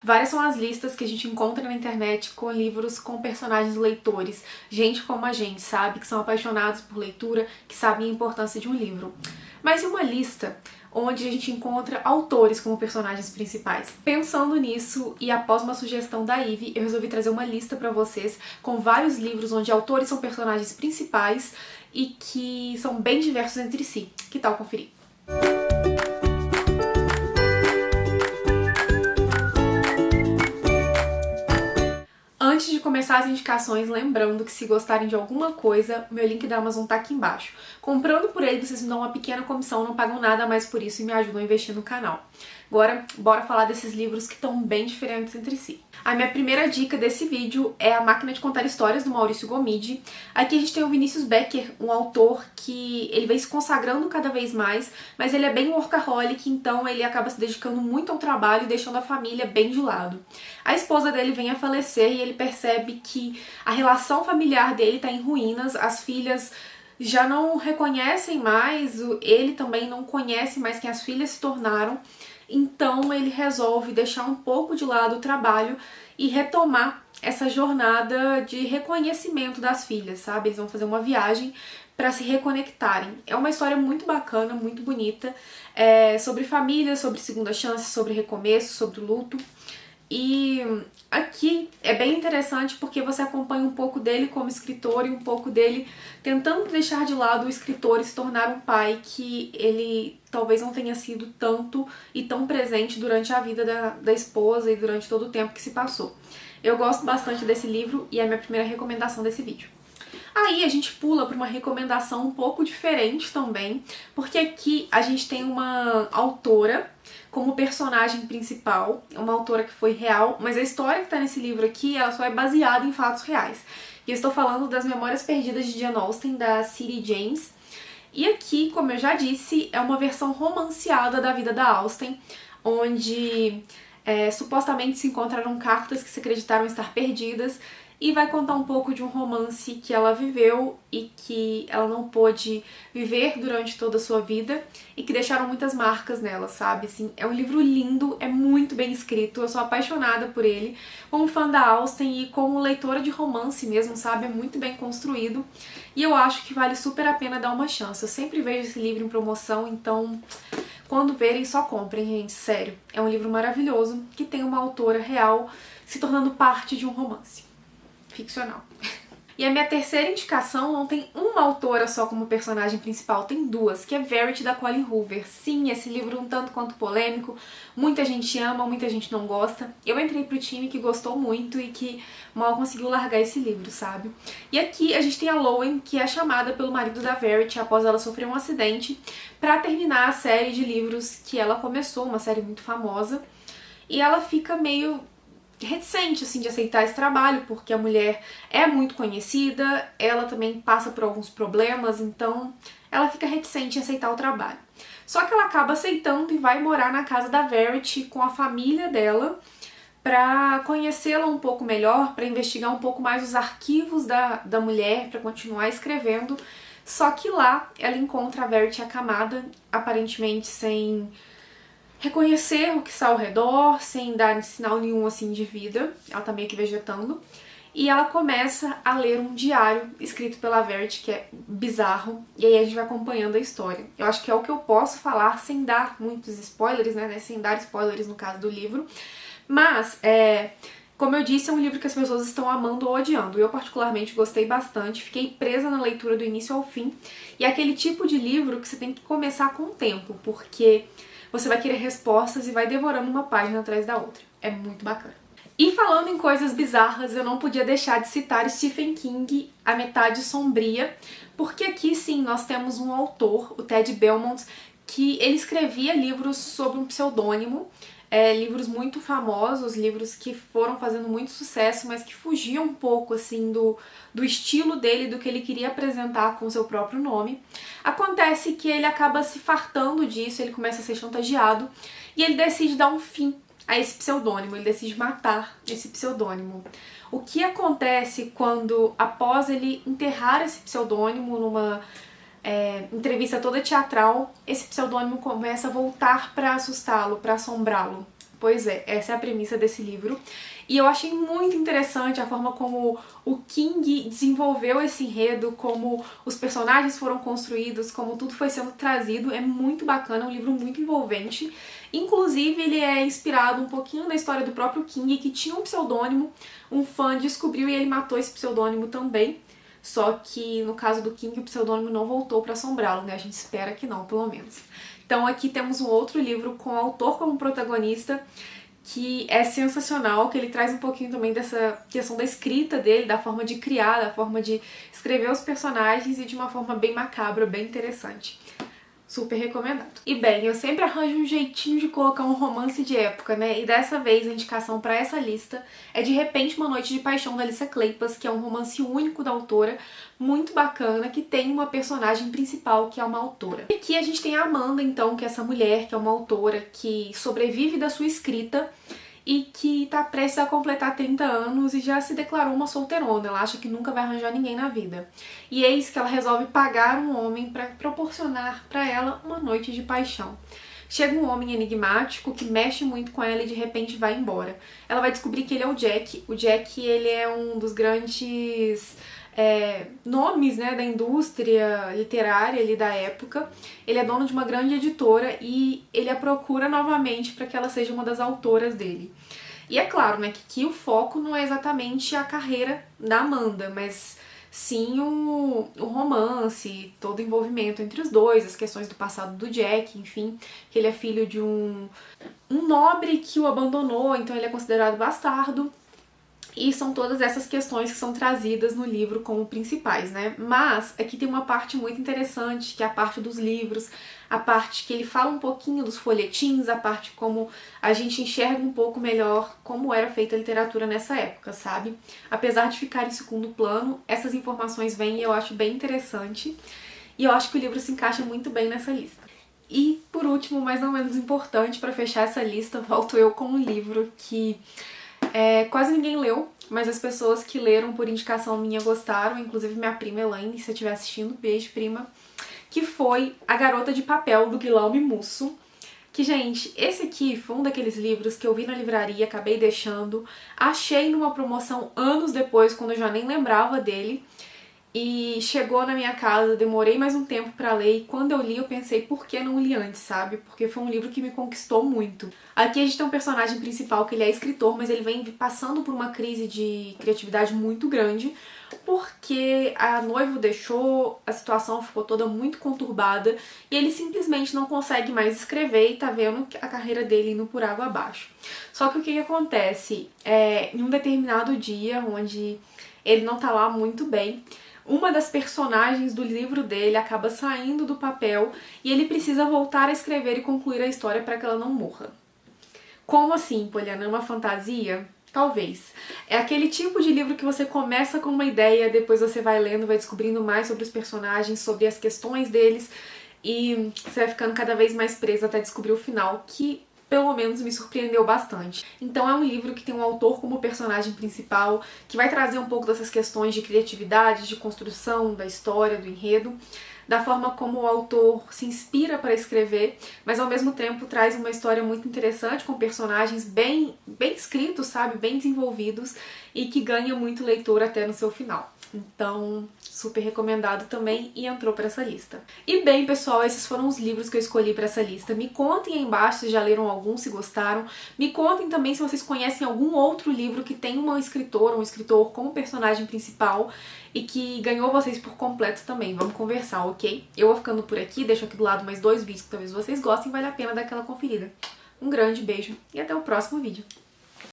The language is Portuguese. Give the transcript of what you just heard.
Várias são as listas que a gente encontra na internet com livros com personagens leitores, gente como a gente, sabe? Que são apaixonados por leitura, que sabem a importância de um livro. Mas e uma lista onde a gente encontra autores como personagens principais? Pensando nisso e após uma sugestão da Ivy, eu resolvi trazer uma lista pra vocês com vários livros onde autores são personagens principais e que são bem diversos entre si. Que tal conferir? Antes de começar as indicações, lembrando que se gostarem de alguma coisa, o meu link da Amazon tá aqui embaixo. Comprando por ele, vocês me dão uma pequena comissão, não pagam nada mais por isso e me ajudam a investir no canal. Agora, bora falar desses livros que estão bem diferentes entre si. A minha primeira dica desse vídeo é A Máquina de Contar Histórias, do Maurício Gomide. Aqui a gente tem o Vinícius Becker, um autor que ele vem se consagrando cada vez mais, mas ele é bem workaholic, então ele acaba se dedicando muito ao trabalho e deixando a família bem de lado. A esposa dele vem a falecer e ele percebe que a relação familiar dele tá em ruínas, as filhas já não reconhecem mais, ele também não conhece mais quem as filhas se tornaram. Então ele resolve deixar um pouco de lado o trabalho e retomar essa jornada de reconhecimento das filhas, sabe? Eles vão fazer uma viagem para se reconectarem. É uma história muito bacana, muito bonita, sobre família, sobre segunda chance, sobre recomeço, sobre luto. E aqui é bem interessante porque você acompanha um pouco dele como escritor e um pouco dele tentando deixar de lado o escritor e se tornar um pai que ele talvez não tenha sido tanto e tão presente durante a vida da esposa e durante todo o tempo que se passou. Eu gosto bastante desse livro e é a minha primeira recomendação desse vídeo. Aí a gente pula para uma recomendação um pouco diferente também, porque aqui a gente tem uma autora como personagem principal, uma autora que foi real, mas a história que tá nesse livro aqui, ela só é baseada em fatos reais. E eu estou falando das Memórias Perdidas de Jane Austen, da C.D. James. E aqui, como eu já disse, é uma versão romanceada da vida da Austen, onde supostamente se encontraram cartas que se acreditaram estar perdidas, e vai contar um pouco de um romance que ela viveu e que ela não pôde viver durante toda a sua vida e que deixaram muitas marcas nela, sabe? Assim, é um livro lindo, é muito bem escrito, eu sou apaixonada por ele. Como fã da Austen e como leitora de romance mesmo, sabe? É muito bem construído e eu acho que vale super a pena dar uma chance. Eu sempre vejo esse livro em promoção, então quando verem só comprem, gente, sério. É um livro maravilhoso que tem uma autora real se tornando parte de um romance ficcional. E a minha terceira indicação não tem uma autora só como personagem principal, tem duas, que é Verity, da Colleen Hoover. Sim, esse livro um tanto quanto polêmico, muita gente ama, muita gente não gosta. Eu entrei pro time que gostou muito e que mal conseguiu largar esse livro, sabe? E aqui a gente tem a Lowen, que é chamada pelo marido da Verity após ela sofrer um acidente pra terminar a série de livros que ela começou, uma série muito famosa, e ela fica meio reticente, assim, de aceitar esse trabalho, porque a mulher é muito conhecida, ela também passa por alguns problemas, então ela fica reticente em aceitar o trabalho. Só que ela acaba aceitando e vai morar na casa da Verity com a família dela pra conhecê-la um pouco melhor, pra investigar um pouco mais os arquivos da mulher, pra continuar escrevendo. Só que lá ela encontra a Verity acamada, aparentemente sem reconhecer o que está ao redor, sem dar sinal nenhum assim de vida, ela tá meio que vegetando, e ela começa a ler um diário escrito pela Verity, que é bizarro, e aí a gente vai acompanhando a história. Eu acho que é o que eu posso falar sem dar muitos spoilers, né, sem dar spoilers no caso do livro, mas como eu disse, é um livro que as pessoas estão amando ou odiando. Eu particularmente gostei bastante, fiquei presa na leitura do início ao fim, e é aquele tipo de livro que você tem que começar com o tempo, porque você vai querer respostas e vai devorando uma página atrás da outra. É muito bacana. E falando em coisas bizarras, eu não podia deixar de citar Stephen King, A Metade Sombria, porque aqui sim nós temos um autor, o Ted Belmont, que ele escrevia livros sob um pseudônimo, livros muito famosos, livros que foram fazendo muito sucesso, mas que fugiam um pouco assim do estilo dele, do que ele queria apresentar com o seu próprio nome. Acontece que ele acaba se fartando disso, ele começa a ser chantageado e ele decide dar um fim a esse pseudônimo, ele decide matar esse pseudônimo. O que acontece quando, após ele enterrar esse pseudônimo numa entrevista toda teatral, esse pseudônimo começa a voltar pra assustá-lo, pra assombrá-lo. Pois é, essa é a premissa desse livro. E eu achei muito interessante a forma como o King desenvolveu esse enredo, como os personagens foram construídos, como tudo foi sendo trazido. É muito bacana, é um livro muito envolvente. Inclusive, ele é inspirado um pouquinho na história do próprio King, que tinha um pseudônimo, um fã descobriu e ele matou esse pseudônimo também. Só que no caso do King, o pseudônimo não voltou para assombrá-lo, né? A gente espera que não, pelo menos. Então aqui temos um outro livro com o autor como protagonista, que é sensacional, que ele traz um pouquinho também dessa questão da escrita dele, da forma de criar, da forma de escrever os personagens e de uma forma bem macabra, bem interessante. Super recomendado. E bem, eu sempre arranjo um jeitinho de colocar um romance de época, né? E dessa vez a indicação para essa lista é De Repente Uma Noite de Paixão, da Alicia Kleypas, que é um romance único da autora, muito bacana, que tem uma personagem principal que é uma autora. E aqui a gente tem a Amanda, então, que é essa mulher, que é uma autora que sobrevive da sua escrita e que tá prestes a completar 30 anos e já se declarou uma solteirona. Ela acha que nunca vai arranjar ninguém na vida. E eis que ela resolve pagar um homem para proporcionar para ela uma noite de paixão. Chega um homem enigmático que mexe muito com ela e de repente vai embora. Ela vai descobrir que ele é o Jack. O Jack, ele é um dos grandes nomes, né, da indústria literária ali da época. Ele é dono de uma grande editora e ele a procura novamente para que ela seja uma das autoras dele. E é claro, né, que o foco não é exatamente a carreira da Amanda, mas sim o romance, todo o envolvimento entre os dois, as questões do passado do Jack, enfim, que ele é filho de um nobre que o abandonou, então ele é considerado bastardo. E são todas essas questões que são trazidas no livro como principais, né? Mas aqui tem uma parte muito interessante, que é a parte dos livros, a parte que ele fala um pouquinho dos folhetins, a parte como a gente enxerga um pouco melhor como era feita a literatura nessa época, sabe? Apesar de ficar em segundo plano, essas informações vêm e eu acho bem interessante. E eu acho que o livro se encaixa muito bem nessa lista. E, por último, mas não menos importante, para fechar essa lista, volto eu com um livro que quase ninguém leu, mas as pessoas que leram por indicação minha gostaram, inclusive minha prima Elaine, se estiver assistindo, beijo, prima, que foi A Garota de Papel, do Guilherme Musso. Que, gente, esse aqui foi um daqueles livros que eu vi na livraria, acabei deixando, achei numa promoção anos depois, quando eu já nem lembrava dele, e chegou na minha casa, demorei mais um tempo pra ler, e quando eu li eu pensei, por que não li antes, sabe? Porque foi um livro que me conquistou muito. Aqui a gente tem um personagem principal que ele é escritor, mas ele vem passando por uma crise de criatividade muito grande, porque a noiva o deixou, a situação ficou toda muito conturbada, e ele simplesmente não consegue mais escrever e tá vendo a carreira dele indo por água abaixo. Só que o que acontece? Em um determinado dia, onde ele não tá lá muito bem, uma das personagens do livro dele acaba saindo do papel e ele precisa voltar a escrever e concluir a história para que ela não morra. Como assim, Poliana? É uma fantasia? Talvez. É aquele tipo de livro que você começa com uma ideia, depois você vai lendo, vai descobrindo mais sobre os personagens, sobre as questões deles e você vai ficando cada vez mais presa até descobrir o final, que pelo menos me surpreendeu bastante. Então é um livro que tem um autor como personagem principal, que vai trazer um pouco dessas questões de criatividade, de construção da história, do enredo, da forma como o autor se inspira para escrever, mas ao mesmo tempo traz uma história muito interessante, com personagens bem escritos, sabe? Bem desenvolvidos e que ganha muito leitor até no seu final. Então, super recomendado também e entrou para essa lista. E bem, pessoal, esses foram os livros que eu escolhi para essa lista. Me contem aí embaixo se já leram algum, se gostaram. Me contem também se vocês conhecem algum outro livro que tem uma escritora, um escritor como personagem principal e que ganhou vocês por completo também. Vamos conversar, ok? Eu vou ficando por aqui, deixo aqui do lado mais 2 vídeos que talvez vocês gostem e vale a pena dar aquela conferida. Um grande beijo e até o próximo vídeo.